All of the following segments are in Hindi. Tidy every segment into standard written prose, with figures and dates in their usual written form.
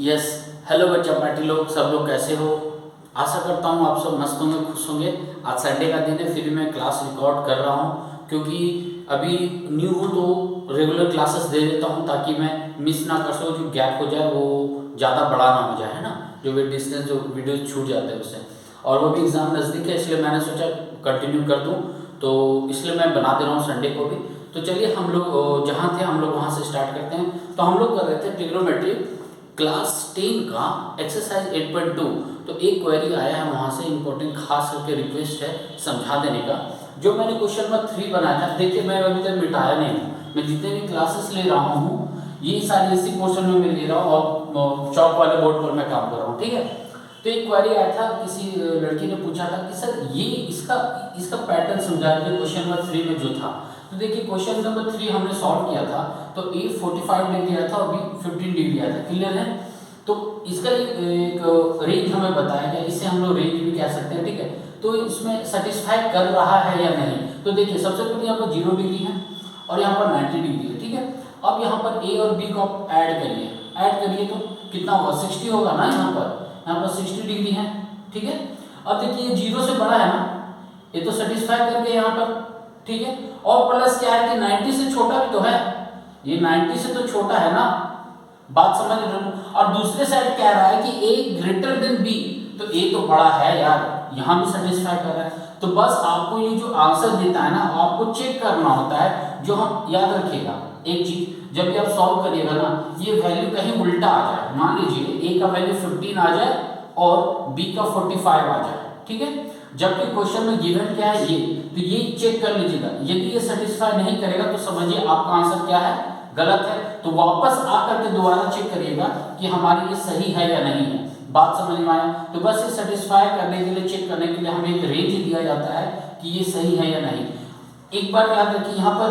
यस। हेलो बच्चा पार्टी लोग, सब लोग कैसे हो? आशा करता हूँ आप सब मस्त होंगे, खुश होंगे। आज संडे का दिन है, फिर भी मैं क्लास रिकॉर्ड कर रहा हूँ क्योंकि अभी न्यू हूँ तो रेगुलर क्लासेस दे देता हूँ ताकि मैं मिस ना कर सकूँ, जो गैप हो जाए वो ज़्यादा बड़ा ना हो जाए, है ना। जो भी डिस्टेंस जो वीडियो छूट जाते हैं उससे, और वो भी एग्ज़ाम नज़दीक है इसलिए मैंने सोचा कंटिन्यू कर दूँ, तो इसलिए मैं बना दे रहा हूँ संडे को भी। तो चलिए हम लोग जहाँ थे हम लोग वहाँ से स्टार्ट करते हैं। तो हम लोग कर रहे थे ट्रिग्नोमेट्री क्लास 10 का एक्सरसाइज 8.2। तो एक क्वेरी आया है वहाँ से, इंपॉर्टेंट खास करके रिक्वेस्ट है समझा देने का। जो मैंने क्वेश्चन नंबर 3 बनाया था, देखिए मैं अभी तक मिटाया नहीं हूँ। मैं जितने भी क्लासेस ले रहा हूँ ये सारे इसी पोर्शन में मैं ले रहा हूँ और चौक वाले बोर्ड पर मैं काम कर रहा हूँ, ठीक है। तो एक क्वेरी आया था, किसी लड़की ने पूछा था कि सर ये इसका इसका पैटर्न समझा दीजिए क्वेश्चन नंबर 3 में जो था। तो देखिए क्वेश्चन नंबर 3 हमने सॉल्व किया था, तो ए 45 डिग्री आया था और बी 15 डिग्री आया था, क्लियर है। तो इसका एक रेंज हमें बताया गया, इसे हम लोग रेंज भी कह सकते हैं, ठीक है। तो इसमें सेटिस्फाई कर रहा है या नहीं। तो देखिए सबसे पहले यहाँ पर 0 डिग्री है और यहाँ पर 90 डिग्री है, ठीक है। अब यहाँ पर ए और बी को आप ऐड करिए तो कितना होगा, 60 होगा ना। यहाँ पर 60 डिग्री है, ठीक है। अब देखिए ये 0 से बड़ा है ना, ये तो सेटिस्फाई कर गए यहाँ पर, ठीक है। और प्लस क्या है कि 90 से छोटा भी तो है, ये 90 से तो छोटा है ना, बात समझ रहे हो। और दूसरे साइड कह रहा है कि ए ग्रेटर देन बी, तो ए तो बड़ा है यार, यहाँ भी सेटिस्फाई कर रहा है। तो बस आपको ये जो आंसर देता है ना, आपको चेक करना होता है। जो हम याद रखिएगा एक चीज, जब भी आप सॉल्व करिएगा ना, ये वैल्यू कहीं उल्टा आ जाए। मान लीजिए ए का वैल्यू 15 आ जाए और बी का 45 आ जाए, ठीक है। जबकि क्वेश्चन में गिवन क्या है ये, तो ये चेक कर लीजिएगा। यदि ये सेटिस्फाई नहीं करेगा तो समझिए आपका आंसर क्या है, गलत है। तो वापस आकर के दोबारा चेक करिएगा कि हमारी ये सही है या नहीं है। बात समझ में आया। तो बस ये सेटिस्फाई करने के लिए, चेक करने के लिए हमें एक रेंज दिया जाता है कि ये सही है या नहीं। एक बार याद रखिए यहाँ पर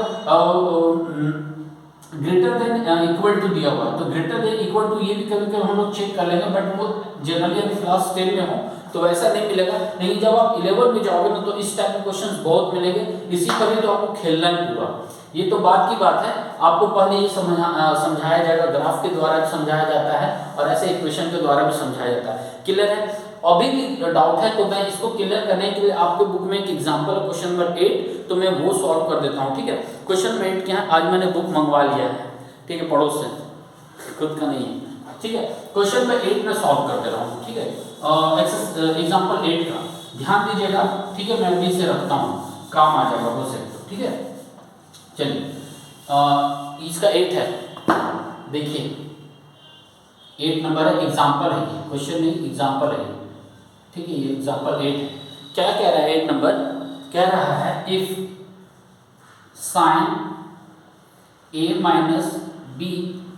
ग्रेटर देन इक्वल टू दिया हुआ है, तो ग्रेटर देन इक्वल टू ये भी कभी कभी हम लोग चेक कर लेंगे, बट वो जनरली अभी क्लास 10 में हो तो ऐसा नहीं मिलेगा। नहीं, जब आप 11 में जाओगे ना तो इस टाइप के क्वेश्चंस बहुत मिलेंगे। इसी पर ही तो आपको खेलना है पूरा। ये तो बात की बात है, आपको पहले ये समझाया जाएगा, ग्राफ के द्वारा भी समझाया जाता है और ऐसे इक्वेशन के द्वारा भी समझाया जाता है, क्लियर है। अभी भी डाउट है तो मैं इसको क्लियर करने के लिए आपके बुक में एक एग्जांपल है क्वेश्चन नंबर 8, तो मैं वो सॉल्व कर देता हूँ, ठीक है। क्वेश्चन नंबर 8 क्या है, आज मैंने बुक मंगवा लिया है, ठीक है, पड़ोस से, खुद का नहीं है, ठीक है। क्वेश्चन नंबर 8 में सॉल्व कर दे रहा हूँ, ठीक है। एग्जांपल 8 का ध्यान दीजिएगा, ठीक है। मैं अभी से रखता हूँ, काम आ जाएगा हो सकता, ठीक है। चलिए इसका 8 है, देखिए 8 नंबर है, एग्जांपल है, क्वेश्चन नहीं एग्जांपल है, ठीक है। ये एग्जांपल 8 क्या कह रहा है, 8 नंबर कह रहा है if sine a minus B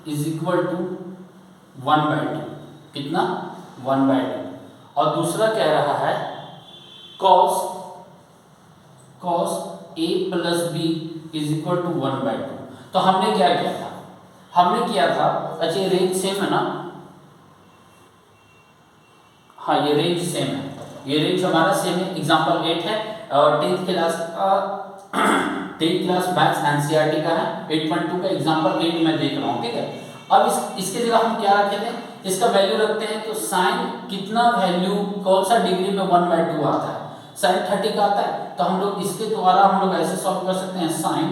is equal to 1/2, कितना 1/2। और दूसरा कह रहा है cos a plus B is equal to 1/2। तो हमने क्या किया था, हमने किया था, अच्छा ये रेंज सेम है ना, हाँ ये रेंज सेम है, ये रेंज हमारा सेम है। एग्जांपल 8 है और 10th क्लास मैथ्स एनसीईआरटी का है, 8.2 का एग्जांपल 8 में देख रहा हूँ, ठीक है। अब इसके जगह हम क्या रखे थे, इसका वैल्यू रखते हैं। तो साइन कितना वैल्यू, कौन सा डिग्री में 1/2 आता है, साइन 30 का आता है। तो हम लोग इसके द्वारा हम लोग ऐसे सॉल्व कर सकते हैं, sine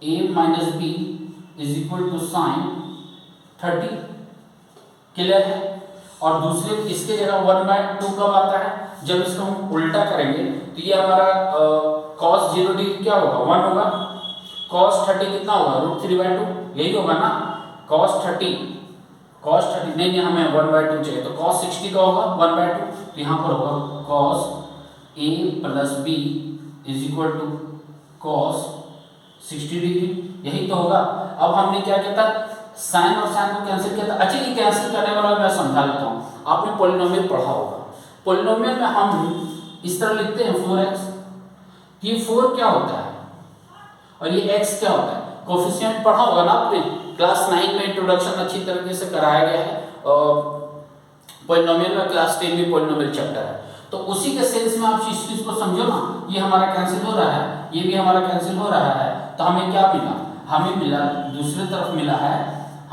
a minus B is equal to sine 30, clear है। और दूसरे इसके जगह 1/2 कब आता है, जब इसको हम उल्टा करेंगे तो ये हमारा cos 0 डिग्री क्या होगा, 1 होगा। cos 30 कितना होगा, √3/2, यही होगा ना। cos 30 नहीं हमें 1/2 चाहिए, तो cos 60 का होगा 1/2, तो यहाँ पर होगा cos a plus B is equal to cos 60 degree, यही तो होगा। अब हमने क्या किया था, साइन और साइन को कैंसिल किया था। अच्छा ये कैंसिल करने वाला मैं समझा लेता हूँ, आपने पॉलिनोमियल पढ़ा होगा। पॉलिनोमियल में हम इस तरह लिखते हैं 4x, ये 4 क्या होता है और ये x क्या होता है, कोफिशिएंट पढ़ा होगा ना आपने, क्लास 9 में इंट्रोडक्शन अच्छी तरीके से कराया गया है। पॉलिनोमियल में क्लास 10 में पॉलिनोमियल चैप्टर है, तो उसी के सेंस में आप इस चीज को समझो ना। ये हमारा कैंसिल हो रहा है, ये भी हमारा कैंसिल हो रहा है, तो हमें क्या मिला, हमें मिला दूसरी तरफ मिला है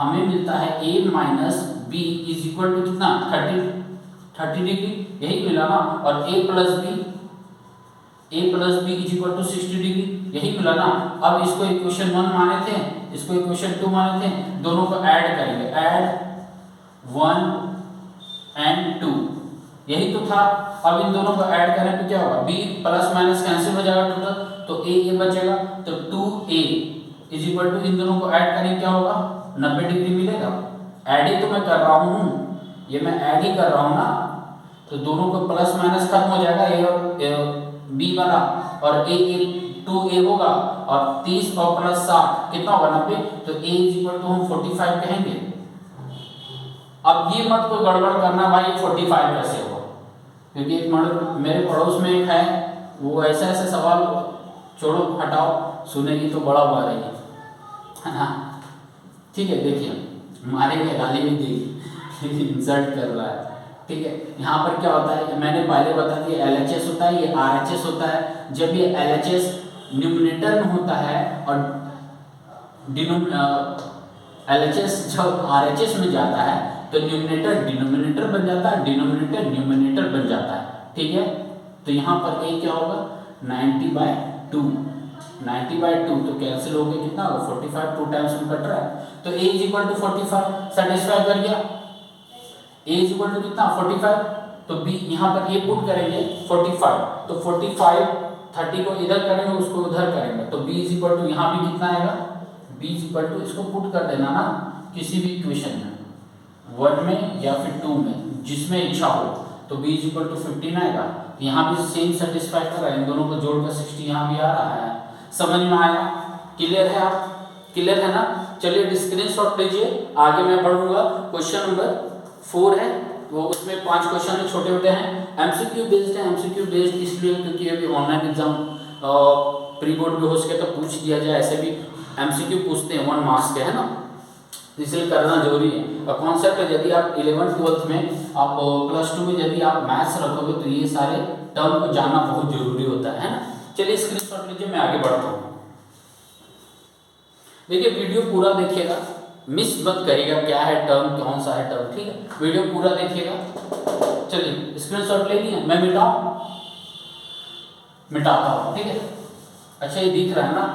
हमें मिलता है a minus B is equal to कितना 30 डिग्री, यही मिला ना। और a plus B is equal to 60 degree, यही मिला ना। अब इसको इक्वेशन 1 माने थे, इसको इक्वेशन 2 माने थे, दोनों को ऐड करेंगे, ऐड 1 एंड 2, यही तो था। अब इन दोनों को ऐड करें तो क्या होगा, b प्लस माइनस कैंसिल हो जाएगा टोटल, तो a बचेगा, तो 2a इज इक्वल टू, इन दोनों को ऐड करें क्या होगा 90 डिग्री मिलेगा। ऐड ही तो मैं कर रहा हूँ, ये मैं ऐड ही कर रहा हूँ ना, तो दोनों को प्लस माइनस खत्म हो जाएगा, a और b वाला, और a 2a होगा, और 30 और प्लस 60 कितना होगा 90, तो a इज इक्वल टू हम 45 कहेंगे। अब ये मत कोई गड़बड़ करना भाई 45 कैसे होगा, क्योंकि एक मेरे पड़ोस में एक है, वो ऐसे ऐसे सवाल, छोड़ो हटाओ, सुनेगी तो बड़ा हुआ रहेगी, है ना। ठीक है, देखिए मारेंगे, गाली भी देगी, इंसल्ट कर रहा है, ठीक है। यहाँ पर क्या होता है, मैंने पहले बता दिया, LHS होता है, ये RHS होता है। जब ये LHS न्यूमरेटर में होता है और LHS जब RHS में जाता है तो न्यूमरेटर डिनोमिनेटर बन जाता है, डिनोमिनेटर न्यूमरेटर बन जाता है, ठीक है। तो यहाँ पर a क्या होगा 90/2, 90/2 तो कैंसिल हो गया, कितना होगा 45, 2 टाइम्स में कट रहा है, तो a is equal to 45 satisfy कर गया। a इज इक्वल टू कितना 45, तो b यहाँ पर a पुट करेंगे 45, तो 45 30 को इधर करेंगे, उसको उधर करेंगे, तो b इज इक्वल टू यहाँ भी कितना आएगा, b इज इक्वल टू, इसको पुट कर देना ना किसी भी इक्वेशन में, 1 में या फिर 2 में, जिसमें इच्छा हो, तो b इज इक्वल टू 15 आएगा। यहाँ भी सेम सेटिस्फाई कर रहा है, इन दोनों को जोड़कर 60 यहाँ भी आ रहा है। समझ में आया, क्लियर है, आप क्लियर है ना। चलिए स्क्रीनशॉट लीजिए, आगे मैं बढ़ूंगा। क्वेश्चन नंबर 4 है, वो उसमें 5 क्वेश्चन छोटे छोटे हैं, MCQ बेस्ड है। MCQ बेस्ड इसलिए क्योंकि अभी ऑनलाइन एग्जाम प्री बोर्ड भी हो सके तो पूछ दिया जाए, ऐसे भी MCQ पूछते हैं 1 मार्क्स के, है ना, इसलिए करना जरूरी है। और कॉन्सेप्ट है, यदि आप 11th 12th में, आप +2 में यदि आप मैथ्स रखोगे तो ये सारे टर्म को जानना बहुत जरूरी होता है ना। चलिए स्क्रीनशॉट लीजिए, मैं आगे बढ़ता हूँ। देखिए वीडियो पूरा देखिएगा, मिस मत करिएगा, क्या है टर्म, कौन सा है टर्म, ठीक है, वीडियो पूरा देखिएगा। चलिए स्क्रीनशॉट ले लिया, मैं मिटाता हूँ, ठीक है। अच्छा ये दिख रहा है ना,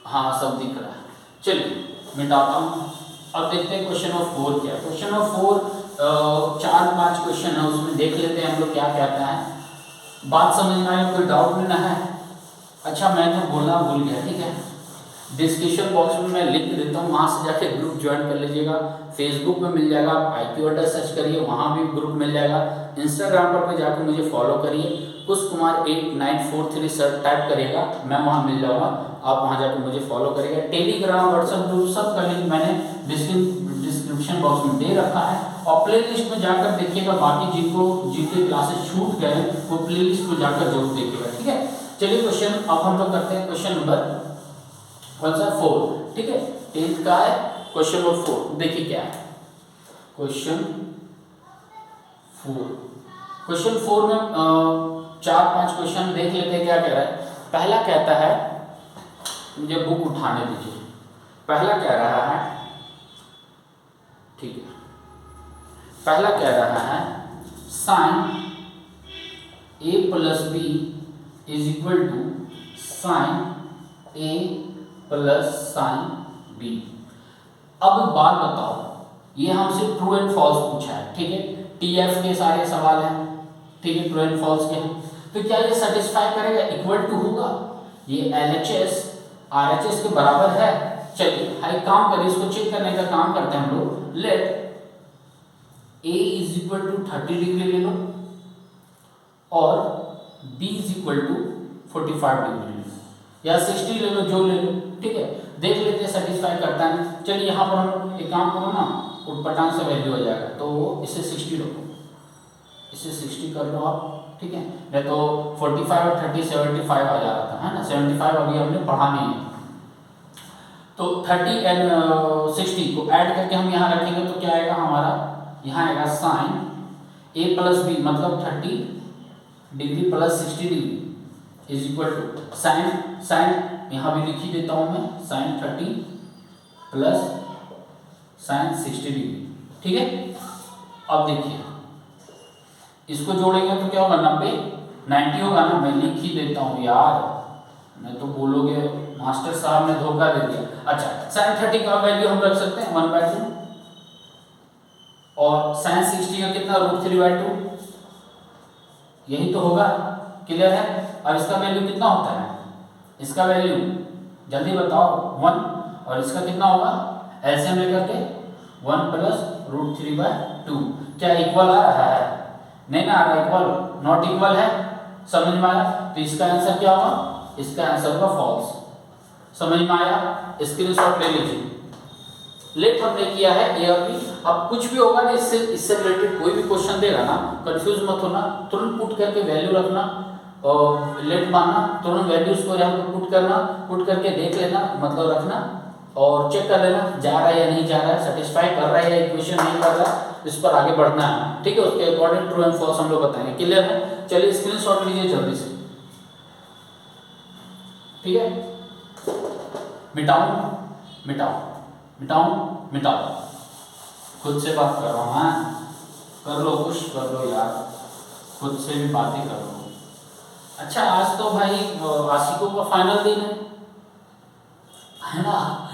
हाँ सब दिख रहा है। चलिए मिटाता हूँ। अब देखते हैं क्वेश्चन नंबर 4 क्या है। क्वेश्चन नंबर 4 4-5 क्वेश्चन है, उसमें देख लेते हैं हम लोग क्या कहता है, बात समझ में आए, कोई डाउट नहीं ना है। अच्छा मैं तो बोलना भूल गया, ठीक है, डिस्क्रिप्शन बॉक्स में मैं लिंक देता हूँ, वहाँ से जाके ग्रुप ज्वाइन कर लीजिएगा। फेसबुक पे मिल जाएगा, आप IQ अड्डा सर्च करिए, वहाँ भी ग्रुप मिल जाएगा। इंस्टाग्राम पर जाकर मुझे फॉलो करिए, कुश कुमार 8943 सर टाइप करिएगा, मैं वहाँ मिल जाऊँगा, आप वहाँ जाकर मुझे फॉलो करिएगा। टेलीग्राम, व्हाट्सएप ग्रुप सब का लिंक मैंने डिस्क्रिप्शन बॉक्स में दे रखा है, और प्ले लिस्ट में जाकर देखिएगा। बाकी जिनके क्लासेस छूट गए वो प्ले लिस्ट में जाकर जरूर देखिएगा, ठीक है। चलिए क्वेश्चन अब हम लोग करते हैं क्वेश्चन नंबर कौन सा 4, ठीक है, 10th का है क्वेश्चन नंबर 4। देखिए क्या है क्वेश्चन 4 में 4-5 क्वेश्चन देख लेते हैं क्या कह रहा है। पहला कहता है, मुझे बुक उठाने दीजिए, पहला कह रहा है, ठीक है, पहला कह रहा है sine a plus b is equal to sine a plus sine b। अब बात बताओ, ये हमसे ट्रू एंड फॉल्स पूछा है, ठीक है, TF के सारे सवाल हैं, ठीक है, ट्रू एंड फॉल्स के हैं, तो क्या ये सेटिस्फाई करेगा, इक्वल टू होगा, ये LHS RHS के बराबर है। चलिए एक काम करिए, इसको चेक करने का काम करते हैं हम लोग। Let A is equal to 30 degree ले लो और B is equal to 45 degree ले लो, या 60 ले लो, जो ले लो, ठीक है, देख लेते हैं सेटिस्फाई करता है। चलिए यहाँ पर हम एक काम करो ना, उठपटांग से वैल्यू हो जाएगा, तो इसे 60 लो, इसे 60 कर लो आप, ठीक है, नहीं तो 45 और 30 75 आ जा रहा था, है ना, 75 अभी हमने पढ़ा नहीं है, तो 30 एंड 60 को ऐड करके हम यहाँ रखेंगे तो क्या आएगा हमारा, यहाँ आएगा साइन A प्लस B मतलब 30 degree plus 60 degree is equal to sine sine यहाँ भी लिख ही देता हूँ मैं, साइन 30 प्लस साइन 60 डिग्री, ठीक है। अब देखिए इसको जोड़ेंगे तो क्या होगा, 90 होगा ना, मैं लिख ही देता हूँ यार, मैं तो बोलोगे मास्टर साहब ने धोखा दे दिया। अच्छा, साइन 30 का वैल्यू हम रख सकते हैं 1/2 और साइन 60 का कितना, √3/2, यही तो होगा, क्लियर है। अब इसका वैल्यू कितना होता है, इसका वैल्यू जल्दी बताओ 1, और इसका कितना होगा, एलसीएम लेकर के 1 प्लस √3/2, क्या इक्वल आ रहा है, नहीं ना आ रहा, इक्वल नॉट इक्वल है, समझ में आया। तो इसका आंसर क्या होगा, इसका आंसर होगा फॉल्स, समझ में आया, स्क्रीनशॉट ले लीजिए। लेट हमने किया है ए और बी। अब कुछ भी होगा ना इससे रिलेटेड कोई भी क्वेश्चन देगा ना, कंफ्यूज मत होना, तुरंत पुट करके वैल्यू रखना और लेट मानना, तुरंत वैल्यूज को यहाँ पर पुट करना, पुट करके देख लेना, मतलब रखना और चेक कर लेना जा रहा है या नहीं जा रहा है, सेटिस्फाई कर रहा है या इक्वेशन नहीं कर रहा है, इस पर आगे बढ़ना है, ठीक है। उसके अकॉर्डिंग ट्रू एंड फॉल्स हम लोग बताएंगे, क्लियर है। चलिए स्क्रीनशॉट लीजिए जल्दी से, ठीक है। मिटाऊं मिटाऊं मिटाऊं मिटाओ, खुद से बात कर रहा हूँ, हाँ कर लो, कुछ कर लो यार, खुद से भी बातें कर लो। अच्छा, आज तो भाई आशिकों का फाइनल दिन है ना,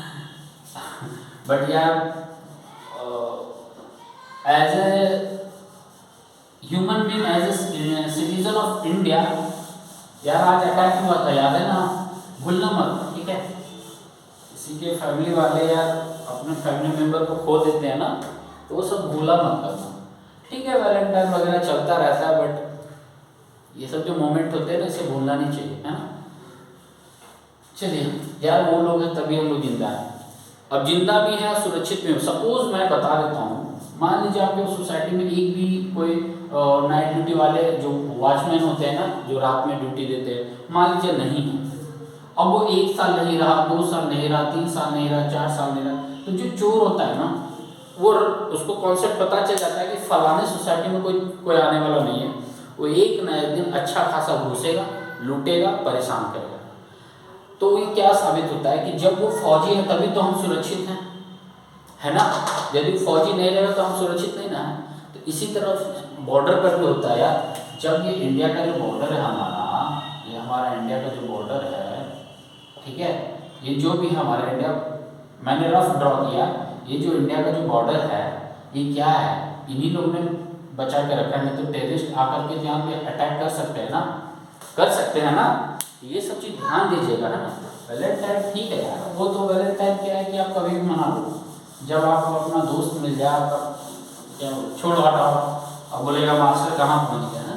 बट यार as a human being, as a citizen of India, यार आज अटैक हुआ था, याद है ना, भूलना मत, ठीक है। किसी के फैमिली वाले यार अपने फैमिली मेंबर को खो देते हैं ना, तो वो सब भूला मत करना, ठीक है। वैलेंटाइन वगैरह चलता रहता है, बट ये सब जो मोमेंट होते हैं ना, इसे भूलना नहीं चाहिए, है ना। चलिए यार, वो लोग हैं तभी हम लोग जिंदा हैं, अब जिंदा भी हैं, सुरक्षित भी हैं। सपोज मैं बता देता हूँ, मान लीजिए आपके सोसाइटी में एक भी कोई नाइट ड्यूटी वाले जो वॉचमैन होते हैं ना, जो रात में ड्यूटी देते हैं, मान लीजिए नहीं है, अब वो 1 साल नहीं रहा, 2 साल नहीं रहा, 3 साल नहीं रहा, 4 साल नहीं रहा, तो जो चोर होता है ना, वो उसको कॉन्सेप्ट पता चल जाता है कि फलाने सोसाइटी में कोई आने वाला नहीं है, वो एक न एक दिन अच्छा खासा घुसेगा, लूटेगा, परेशान करेगा। तो ये क्या साबित होता है कि जब वो फौजी है तभी तो हम सुरक्षित हैं, है ना। यदि फौजी नहीं रहेगा तो हम सुरक्षित नहीं ना है। तो इसी तरह बॉर्डर पर भी होता है यार, जब ये इंडिया का जो बॉर्डर है हमारा, ये हमारा इंडिया का जो बॉर्डर है, ठीक है, ये जो भी हमारा इंडिया, मैंने रफ ड्रॉ किया, ये जो इंडिया का जो बॉर्डर है, ये क्या है, इन्हीं लोगों ने बचा के रखा है, नहीं तो टेररिस्ट आकर के यहाँ पे अटैक कर सकते हैं ना, कर सकते हैं ना। ये सब चीज़ ध्यान दीजिएगा, है ना। वैलेंटाइन ठीक है यार, वो तो वैलेंटाइन क्या है कि आप कभी भी मना लो, जब आपको अपना दोस्त मिल जाए, आपका छोड़ हटाओ, अब बोलेगा मास्टर कहाँ पहुँच गया है,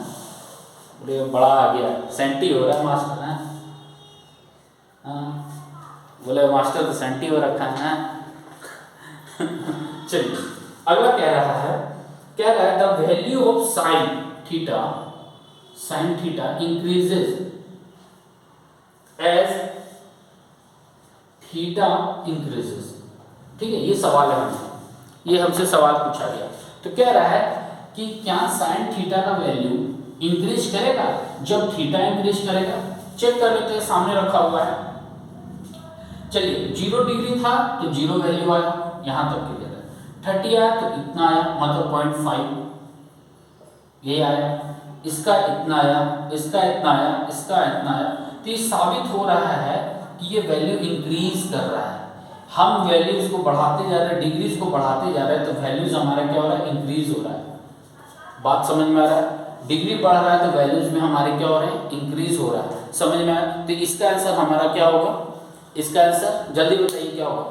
बोले बड़ा आ गया, सेंटी हो रहा है मास्टर, है हाँ, बोले मास्टर तो सेंटी हो रखा है। चलिए अगला कह रहा है, the value of sine theta increases as theta increases, ठीक है। ये सवाल है, ये हमसे सवाल पूछा गया, तो कह रहा है कि क्या साइन थीटा का वैल्यू इंक्रीज करेगा जब थीटा इंक्रीज करेगा। चेक कर लेते हैं, सामने रखा हुआ है। चलिए 0 डिग्री था तो 0 वैल्यू आया, यहाँ तक क्लियर है। 30 आया तो इतना आया, मतलब 0.5 ये आया, इसका इतना आया, इसका इतना आया, इसका इतना आया। तो ये साबित हो रहा है कि ये वैल्यू इंक्रीज कर रहा है, हम वैल्यूज को बढ़ाते जा रहे हैं, डिग्रीज को बढ़ाते जा रहे हैं, तो वैल्यूज हमारा क्या हो रहा है, इंक्रीज हो रहा है। बात समझ में आ रहा है, डिग्री बढ़ रहा है तो वैल्यूज में हमारे क्या हो रहे हैं, इंक्रीज हो रहा है, समझ में आया। तो इसका आंसर हमारा क्या होगा, इसका आंसर जल्दी बताइए क्या होगा,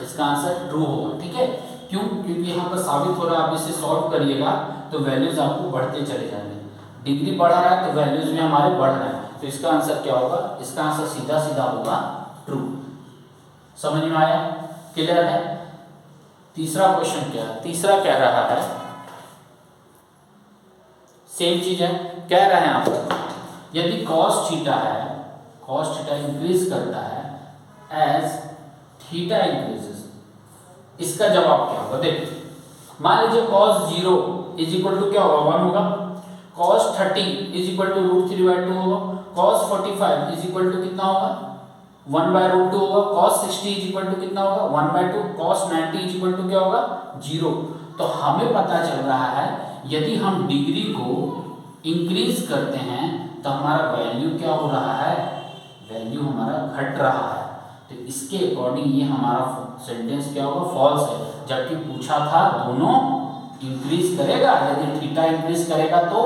इसका आंसर ट्रू होगा, ठीक है। क्यों, क्योंकि यहाँ पर साबित हो रहा है, आप इसे सॉल्व करिएगा तो वैल्यूज आपको बढ़ते चले जाएंगे, डिग्री बढ़ रहा है तो वैल्यूज में हमारे बढ़ रहे हैं, तो इसका आंसर क्या होगा, इसका आंसर सीधा सीधा होगा ट्रू। समझ में आया, क्लियर है। तीसरा क्वेश्चन क्या है, तीसरा कह रहा है सेम चीज है, कह रहे हैं आप यदि cos थीटा है, cos थीटा इंक्रीज करता है एज थीटा इंक्रीजेस, इसका जवाब क्या होगा। देखिए मान लीजिए cos 0 इज इक्वल टू क्या होगा, 1 होगा, cos 30 इज इक्वल टू √3/2 होगा, cos 45 इज इक्वल टू कितना होगा 1/√2 होगा। cos 60 इज इक्वल टू कितना होगा 1/2। cos 90 इज इक्वल टू क्या होगा 0। तो हमें पता चल रहा है यदि हम डिग्री को इंक्रीज करते हैं तो हमारा वैल्यू क्या हो रहा है, वैल्यू हमारा घट रहा है। तो इसके अकॉर्डिंग ये हमारा सेंटेंस क्या होगा फॉल्स है, जबकि पूछा था दोनों इंक्रीज करेगा, यदि थीटा इंक्रीज करेगा तो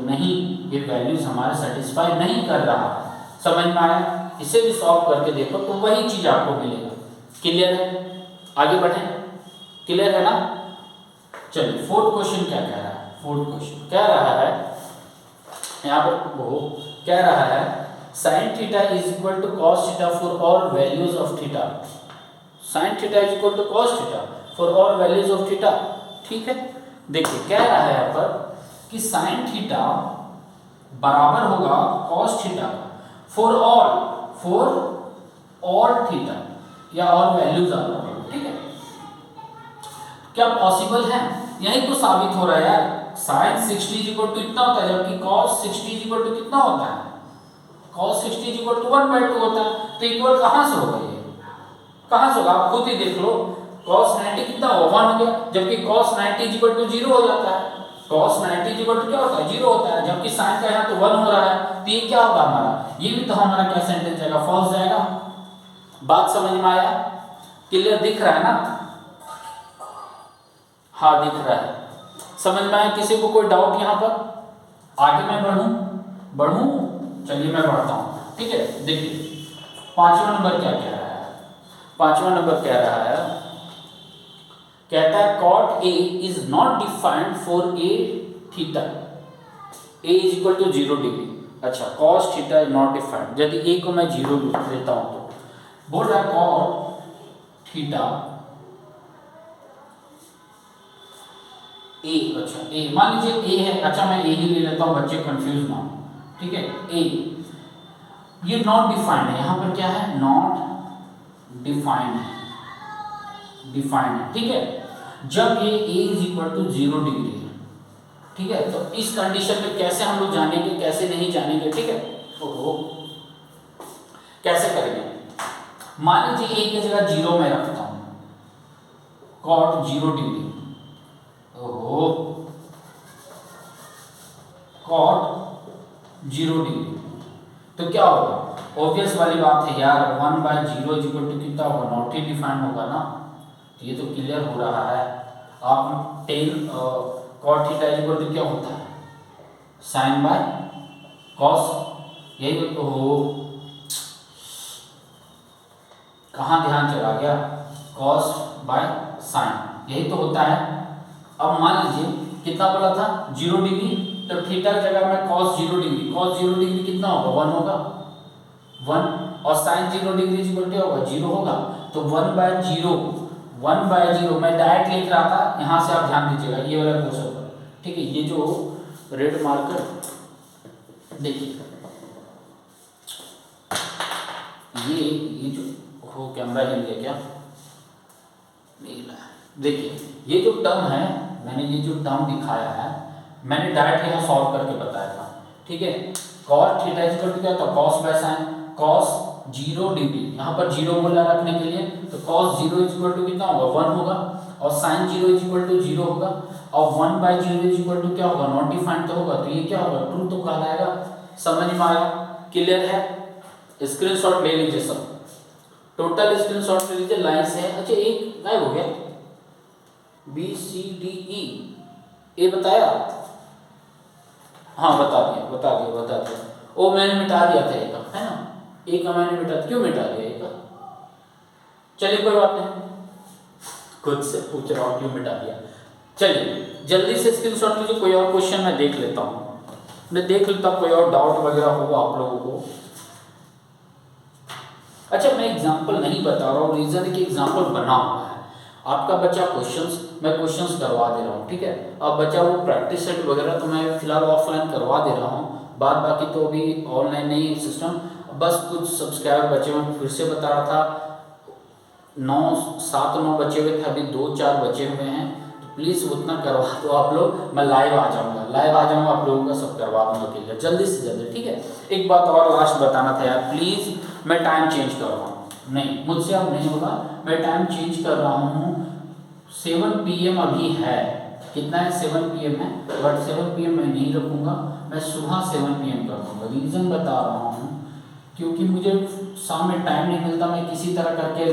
नहीं, ये वैल्यूज हमारे सेटिस्फाई नहीं कर रहा है। समझ में आया? इसे भी सॉल्व करके देखो तो वही चीज आपको मिलेगा। क्लियर है? आगे बढ़े, क्लियर है ना? चलिए फोर्थ क्वेश्चन क्या कह रहा है। फोर्थ क्वेश्चन कह रहा है यहाँ पर वो कह रहा है sin theta is equal to cos theta for all values of theta. sin theta is equal to cos theta for all values of theta. ठीक है, देखिए कह रहा है यहाँ पर कि sin थीटा बराबर होगा cos theta for all theta या ऑल वैल्यूज ऑफ थीटा। ठीक है, क्या पॉसिबल है? यही तो साबित हो रहा है यार। sin 60 इज इक्वल टू इतना होता है, जबकि cos 60 इज इक्वल टू कितना होता है, cos 60 इज इक्वल टू 1/2 होता है। तो इक्वल कहाँ से होगा, ये कहाँ से होगा आप खुद ही देख लो। cos 90 कितना होगा 1 हो गया, जबकि cos 90 इज इक्वल टू 0 हो जाता है। cos 90 इज इक्वल टू क्या होता है 0 होता है, जबकि sin का यहाँ तो 1 हो रहा है। तो ये क्या होगा हमारा, ये भी तो हमारा क्या सेंटेंस जाएगा, फॉल्स जाएगा। बात समझ में आया? क्लियर दिख रहा है ना? हाँ दिख रहा है, समझ में आया? किसी को कोई डाउट यहाँ पर? आगे मैं बढ़ूं? चलिए मैं बढ़ता हूँ। ठीक है, देखिए पांचवा नंबर क्या कह रहा है। पांचवा नंबर कह रहा है, कहता है cot A is not defined for a theta, a is equal to 0 degree. अच्छा, cos theta is not defined, यदि a को मैं 0 लेता हूँ तो बोल रहा है cot थीटा ए। अच्छा ए, मान लीजिए ए है, अच्छा मैं ए ही ले लेता हूँ, बच्चे कंफ्यूज ना हो। ठीक है, ए ये नॉट डिफाइंड है, यहाँ पर क्या है नॉट डिफाइंड है, डिफाइंड है। ठीक है, जब ये a is equal to 0 degree है। ठीक है, तो इस कंडीशन में कैसे हम लोग जानेंगे, कैसे नहीं जानेंगे? ठीक है, ओहो कैसे करेंगे? मान लीजिए a की जगह 0 में रखता हूँ, cot 0 डिग्री, ओहो cot 0 डिग्री, तो क्या होगा? ऑब्वियस वाली बात है यार, 1/0 इज इक्वल टू कितना होगा, नॉट ही डिफाइंड होगा ना। तो ये तो क्लियर हो रहा है। आप tan cot theta is equal to क्या होता है sin बाय cos, यही तो हो, कहाँ ध्यान चला गया, cos बाय sin, यही तो होता है। अब मान लीजिए कितना बोला था 0 डिग्री, तो थीटा की जगह में cos 0 डिग्री, cos 0 डिग्री कितना होगा 1 होगा 1, और sin 0 डिग्री इक्वल क्या होगा 0 होगा। तो 1/0 मैं डायरेक्ट लिख रहा था, यहाँ से आप ध्यान दीजिएगा ये वाला क्वेश्चन पर। ठीक है, ये जो रेड मार्कर देखिए, ये जो हो कैमरा हिल गया क्या, नहीं हिला। देखिए ये जो टर्म है, मैंने ये जो टर्म दिखाया है, मैंने डायरेक्ट यहाँ सॉल्व करके बताया था। ठीक है, cos theta is equal to क्या था cos by sin, cos 0 degree, यहाँ पर 0 बोला रखने के लिए, तो cos 0 इज इक्वल टू कितना होगा 1 होगा, और sin 0 इज इक्वल टू 0 होगा, और 1/0 इज इक्वल टू क्या होगा नॉट डिफाइंड तो होगा, तो ये क्या होगा ट्रू तो कहलाएगा। समझ में आया? क्लियर है? स्क्रीनशॉट ले लीजिए सब, टोटल स्क्रीनशॉट ले लीजिए, लाइन से। अच्छा एक गायब हो गया, BCDE ए बताया, हाँ बता दिया। ओ मैंने मिटा दिया था एक, है ना, एक मैंने मिटा, क्यों मिटा दिया एक? चलिए कोई बात नहीं, खुद से पूछ रहा हूँ क्यों मिटा दिया। चलिए जल्दी से स्क्रीनशॉट लीजिए, कोई और क्वेश्चन मैं देख लेता हूँ, कोई और डाउट वगैरह होगा आप लोगों को। अच्छा मैं एग्जाम्पल नहीं बता रहा हूँ, रीजन है कि एग्जाम्पल बना हुआ है, आपका बच्चा मैं क्वेश्चंस करवा दे रहा हूँ। ठीक है, अब बच्चा वो प्रैक्टिस सेट वगैरह तो मैं फिलहाल ऑफलाइन करवा दे रहा हूँ, बाकी तो अभी ऑनलाइन नहीं सिस्टम। बस कुछ सब्सक्राइबर बचे हुए, फिर से बता रहा था 7-9 बचे हुए थे, अभी 2-4 बचे हुए हैं, तो प्लीज़ उतना करवा दो आप लोग, मैं लाइव आ जाऊँगा आप लोगों का सब करवा दूँगा क्लियर जल्दी से जल्दी, ठीक है। एक बात और लास्ट बताना था यार, प्लीज़ मैं टाइम चेंज कर रहा हूँ, नहीं मुझसे अब नहीं होगा, मैं टाइम चेंज कर रहा हूँ। 7 PM अभी है, कितना है 7 PM है, बट 7 PM मैं नहीं रखूँगा, मैं सुबह 7 PM कर दूँगा। रीज़न बता रहा हूँ क्योंकि मुझे शाम में टाइम नहीं मिलता, मैं किसी तरह करके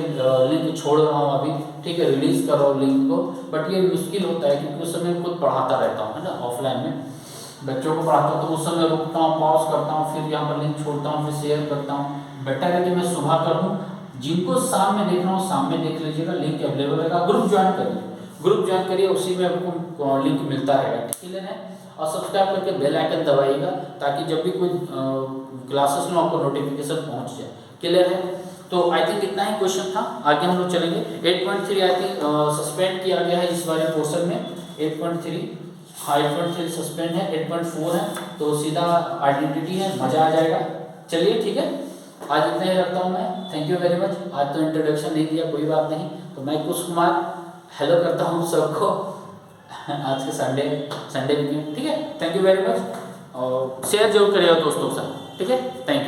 लिंक छोड़ रहा हूँ अभी, ठीक है, रिलीज़ कर रहा हूँ लिंक को, बट ये मुश्किल होता है क्योंकि उस समय खुद पढ़ाता रहता हूँ, है ना, ऑफलाइन में बच्चों को पढ़ाता हूँ, तो उस समय रुकता हूँ, पॉज करता हूँ, फिर यहाँ पर लिंक छोड़ता हूँ, फिर शेयर करता हूँ। बेटर है कि मैं सुबह कर दूँ, जिनको शाम में देखना हो शाम में देख लीजिएगा, लिंक अवेलेबल रहेगा, ग्रुप ज्वाइन करिए, उसी में आपको लिंक मिलता रहेगा, क्लियर है। और सब्सक्राइब करके बेल आइकन दबाइएगा ताकि जब भी कोई क्लासेस में आपको नोटिफिकेशन पहुंच जाए, क्लियर है। तो आई थिंक इतना ही क्वेश्चन था, आगे हम लोग चलेंगे। 8.3 आई थिंक सस्पेंड किया गया है इस वाले पोर्शन में, 8.3 हाँ 8.3 सस्पेंड है, 8.4 है, तो सीधा आइडेंटिटी है, मज़ा आ जाएगा। चलिए ठीक है, आज इतना ही रखता हूँ मैं, थैंक यू वेरी मच। आज तो इंट्रोडक्शन नहीं दिया, कोई बात नहीं, तो मैं कुश कुमार हेलो करता हूँ सबको आज के संडे वीकेंड, ठीक है, थैंक यू वेरी मच, और शेयर जरूर करिएगा दोस्तों के साथ, ठीक है, थैंक यू।